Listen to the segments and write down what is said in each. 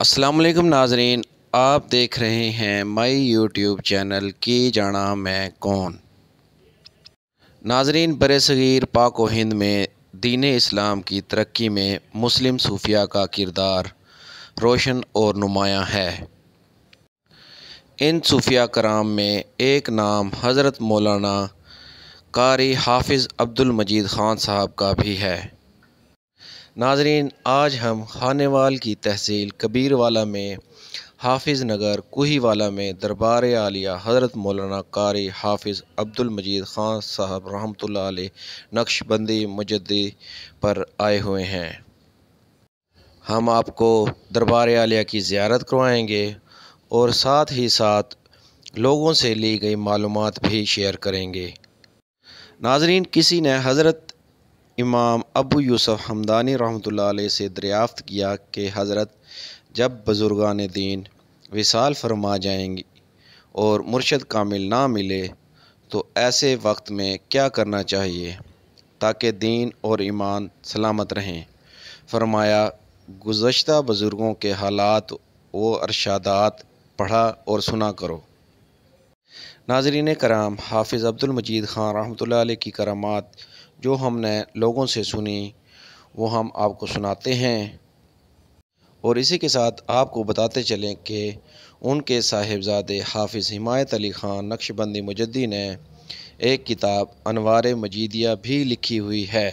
अस्सलाम वालेकुम नाजरीन, आप देख रहे हैं माई यूट्यूब चैनल की जाना मैं कौन। नाजरीन, बरसगीर पाक व हिंद में दीन इस्लाम की तरक्की में मुस्लिम सूफिया का किरदार रोशन और नुमायाँ है। इन सूफिया कराम में एक नाम हज़रत मौलाना कारी हाफिज़ अब्दुल मजीद ख़ान साहब का भी है। नाजरीन, आज हम खानेवाल की तहसील कबीरवाला में हाफिज़ नगर कुहीवाला में दरबार आलिया हज़रत मौलाना कारी हाफिज़ अब्दुल मजीद ख़ान साहब रहमतुल्लाह अलैह नक्शबंदी मुजद्दी पर आए हुए हैं। हम आपको दरबार आलिया की ज़ियारत करवाएंगे और साथ ही साथ लोगों से ली गई मालूमात भी शेयर करेंगे। नाजरीन, किसी ने हज़रत इमाम अबू यूसुफ हमदानी रहमतुल्लाह अलैह से दरियाफ़्त किया कि हज़रत, जब बुज़ुर्गान दीन विसाल फरमा जाएंगी और मुर्शद कामिल ना मिले तो ऐसे वक्त में क्या करना चाहिए ताकि दीन और ईमान सलामत रहें। फरमाया, गुज़श्ता बुज़ुर्गों के हालात व अरशादात पढ़ा और सुना करो। नाज़रीन कराम, हाफिज़ अब्दुल मजीद ख़ान रहमतुल्लाह अलैह की करामात जो हमने लोगों से सुनी वो हम आपको सुनाते हैं और इसी के साथ आपको बताते चलें कि उनके साहिबजादे हाफिज़ हिमायत अली ख़ान नक्शबंदी मुजद्दी ने एक किताब अनवार मजीदिया भी लिखी हुई है,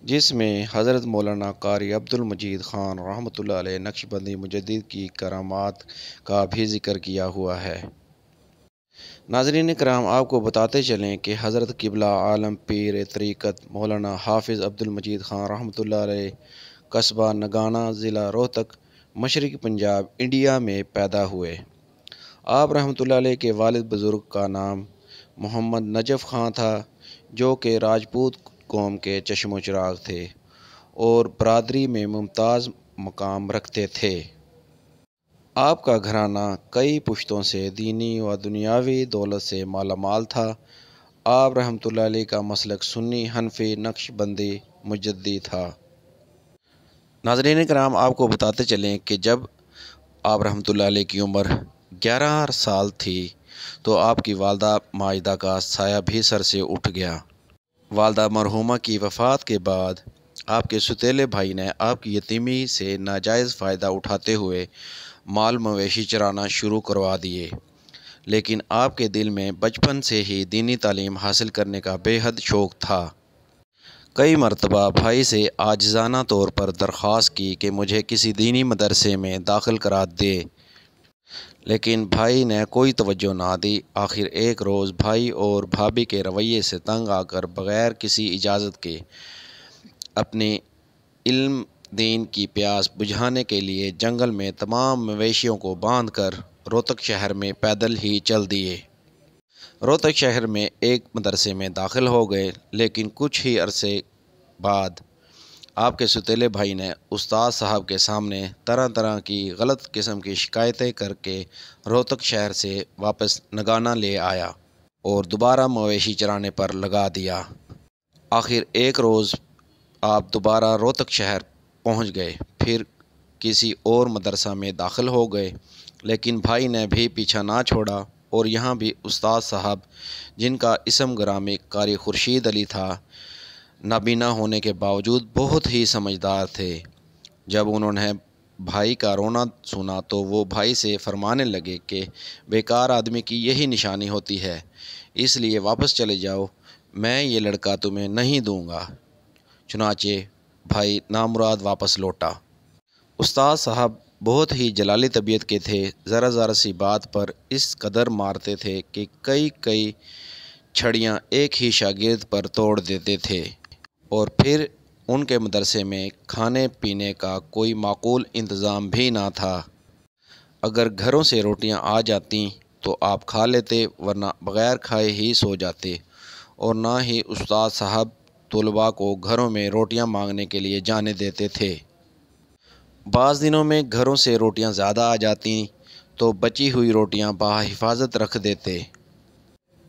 जिसमें हज़रत मौलाना कारी अब्दुल मजीद ख़ान रहमतुल्लाह अलैह नक्शबंदी मुजद्दिद की करामात का भी ज़िक्र किया हुआ है। नाज़रीन कराम, आपको बताते चलें कि हज़रत किबला आलम पीर तरीक़त मौलाना हाफिज़ अब्दुल मजीद ख़ान रहमतुल्लाह अलैह कस्बा नगाना ज़िला रोहतक मशरक़ी पंजाब इंडिया में पैदा हुए। आप रहमतुल्लाह अलैह के वालिद बुज़ुर्ग का नाम मोहम्मद नजफ़ ख़ान था, जो कि राजपूत कौम के चश्मो चिराग थे और बरादरी में मुमताज़ मकाम रखते थे। आपका घराना कई पुश्तों से दीनी व दुनियावी दौलत से मालामाल था। आप रहमतुल्लाह अलैह का मसलक सुन्नी हनफी नक्शबंदी मुजद्दी था। नाज़रीन कराम, आपको बताते चलें कि जब आप रहमतुल्लाह अलैह की उम्र 11 साल थी तो आपकी वालदा माजिदा का साया भी सर से उठ गया। वालदा मरहूमा की वफ़ात के बाद आपके सुतीले भाई ने आपकी यतीमी से नाजायज़ फ़ायदा उठाते हुए माल मवेशी चराना शुरू करवा दिए, लेकिन आपके दिल में बचपन से ही दीनी तालीम हासिल करने का बेहद शौक़ था। कई मरतबा भाई से आजिज़ाना तौर पर दरख्वास्त की कि मुझे किसी दीनी मदरसे में दाखिल करा दे, लेकिन भाई ने कोई तवज्जो ना दी। आखिर एक रोज़ भाई और भाभी के रवैये से तंग आकर बग़ैर किसी इजाज़त के अपनी इल्म दीन की प्यास बुझाने के लिए जंगल में तमाम मवेशियों को बांध कर रोहतक शहर में पैदल ही चल दिए। रोहतक शहर में एक मदरसे में दाखिल हो गए, लेकिन कुछ ही अरसे बाद आपके सुतीले भाई ने उस्ताद साहब के सामने तरह तरह की गलत किस्म की शिकायतें करके रोहतक शहर से वापस नगाना ले आया और दोबारा मवेशी चराने पर लगा दिया। आखिर एक रोज़ आप दोबारा रोहतक शहर पहुंच गए, फिर किसी और मदरसा में दाखिल हो गए, लेकिन भाई ने भी पीछा ना छोड़ा और यहाँ भी उस्ताद साहब, जिनका इसम ग्रामी कारी खुर्शीद अली था, नाबीना होने के बावजूद बहुत ही समझदार थे। जब उन्होंने भाई का रोना सुना तो वो भाई से फरमाने लगे कि बेकार आदमी की यही निशानी होती है, इसलिए वापस चले जाओ, मैं ये लड़का तुम्हें नहीं दूँगा। चुनाचे भाई नामुराद वापस लौटा। उस्ताद साहब बहुत ही जलाली तबीयत के थे, ज़रा ज़रा सी बात पर इस कदर मारते थे कि कई छड़ियाँ एक ही शागिर्द पर तोड़ देते थे और फिर उनके मदरसे में खाने पीने का कोई माकूल इंतज़ाम भी ना था। अगर घरों से रोटियां आ जाती तो आप खा लेते, वरना बग़ैर खाए ही सो जाते, और ना ही उस्ताद साहब तलबा को घरों में रोटियां मांगने के लिए जाने देते थे। बाज़ दिनों में घरों से रोटियां ज़्यादा आ जाती तो बची हुई रोटियां बाहिफाजत रख देते,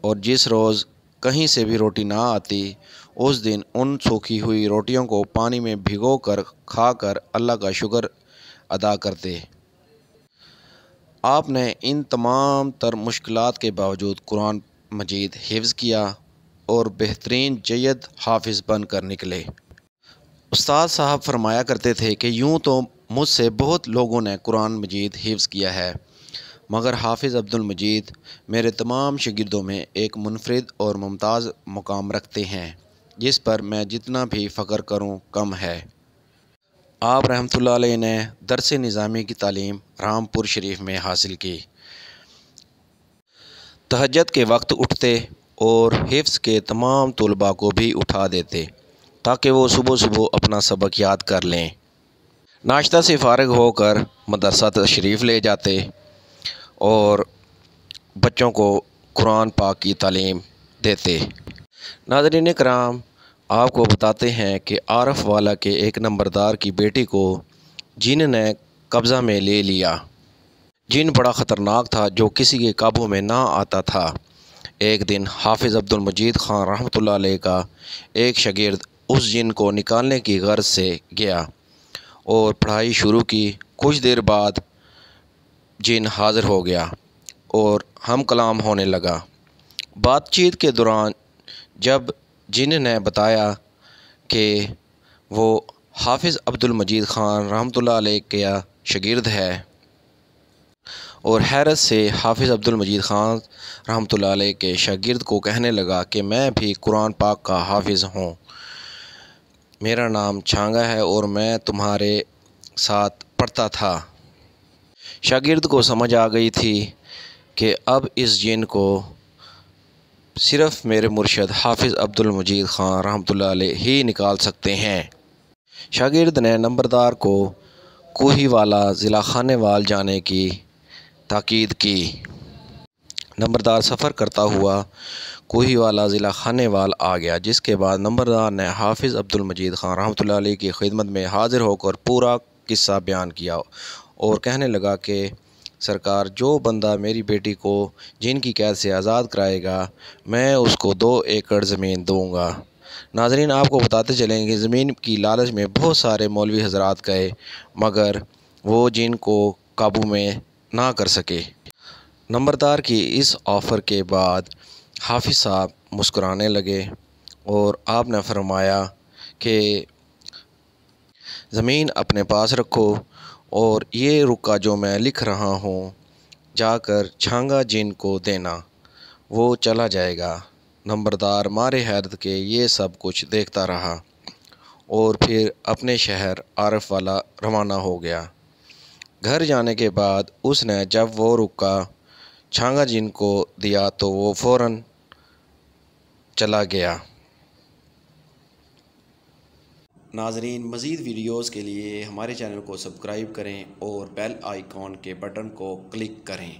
और जिस रोज़ कहीं से भी रोटी ना आती उस दिन उन सूखी हुई रोटियों को पानी में भिगो कर खा कर अल्लाह का शुक्र ادا کرتے۔ آپ نے ان تمام تر مشکلات کے باوجود قرآن مجید حفظ کیا اور بہترین جید حافظ بن کر نکلے۔ استاد صاحب فرمایا کرتے تھے کہ یوں تو مجھ سے بہت لوگوں نے قرآن مجید حفظ کیا ہے، مگر حافظ عبد المجید میرے تمام شاگردوں میں ایک منفرد اور ممتاز مقام رکھتے ہیں، جس پر میں جتنا بھی فخر کروں کم ہے۔ آپ رحمۃ اللہ علیہ نے درس نظامی کی تعلیم رامپور شریف میں حاصل کی۔ تہجد کے وقت اٹھتے اور حفظ کے تمام طلباء کو بھی اٹھا دیتے تاکہ وہ صبح صبح اپنا سبق یاد کر لیں۔ ناشتہ سے فارغ ہو کر مدرسہ تشریف لے جاتے اور بچوں کو قرآن پاک کی تعلیم دیتے۔ ناظرین کرام، آپ کو بتاتے ہیں کہ عارف والا کے ایک نمبردار کی بیٹی کو جن نے قبضہ میں لے لیا۔ جن بڑا خطرناک تھا جو کسی کے قابو میں نہ آتا تھا۔ ایک دن حافظ عبد المجید خان رحمۃ اللہ علیہ کا ایک شاگرد اس جن کو نکالنے کی غرض سے گیا اور پڑھائی شروع کی۔ کچھ دیر بعد جن حاضر ہو گیا اور ہم کلام ہونے لگا۔ بات چیت کے دوران جب جن نے بتایا کہ وہ حافظ عبد المجید خان رحمۃ اللہ علیہ کا شاگرد ہے، اور حیرت سے حافظ عبد المجید خان رحمۃ اللہ علیہ کے شاگرد کو کہنے لگا کہ میں بھی قرآن پاک کا حافظ ہوں، میرا نام چھانگا ہے اور میں تمہارے ساتھ پڑھتا تھا۔ شاگرد کو سمجھ آ گئی تھی کہ اب اس جن کو صرف میرے مرشد حافظ عبد المجید خان رحمۃ اللہ علیہ ہی نکال سکتے ہیں۔ شاگرد نے نمبردار کو کوہی والا ضلع خانیوال جانے کی تاکید کی۔ نمبردار سفر کرتا ہوا کوہی والا ضلع خانیوال آ گیا، جس کے بعد نمبردار نے حافظ عبد المجید خان رحمۃ اللہ علیہ کی خدمت میں حاضر ہو کر پورا قصہ بیان کیا اور کہنے لگا کہ سرکار، جو بندہ میری بیٹی کو جن کی قید سے آزاد کرائے گا، میں اس کو 2 ایکڑ زمین دوں گا۔ ناظرین، آپ کو بتاتے چلیں کہ زمین کی لالچ میں بہت سارے مولوی حضرات گئے، مگر وہ جن کو قابو میں نہ کر سکے۔ نمبردار کی اس آفر کے بعد حافظ صاحب مسکرانے لگے اور آپ نے فرمایا کہ زمین اپنے پاس رکھو اور یہ رکا جو میں لکھ رہا ہوں جا کر چھانگا جن کو دینا، وہ چلا جائے گا۔ نمبردار مارے حیرت کے یہ سب کچھ دیکھتا رہا اور پھر اپنے شہر عارف والا روانہ ہو گیا۔ گھر جانے کے بعد اس نے جب وہ رکا چھانگا جن کو دیا تو وہ فوراً چلا گیا۔ ناظرین، مزید ویڈیوز کے لیے ہمارے چینل کو سبسکرائب کریں اور بیل آئیکن کے بٹن کو کلک کریں۔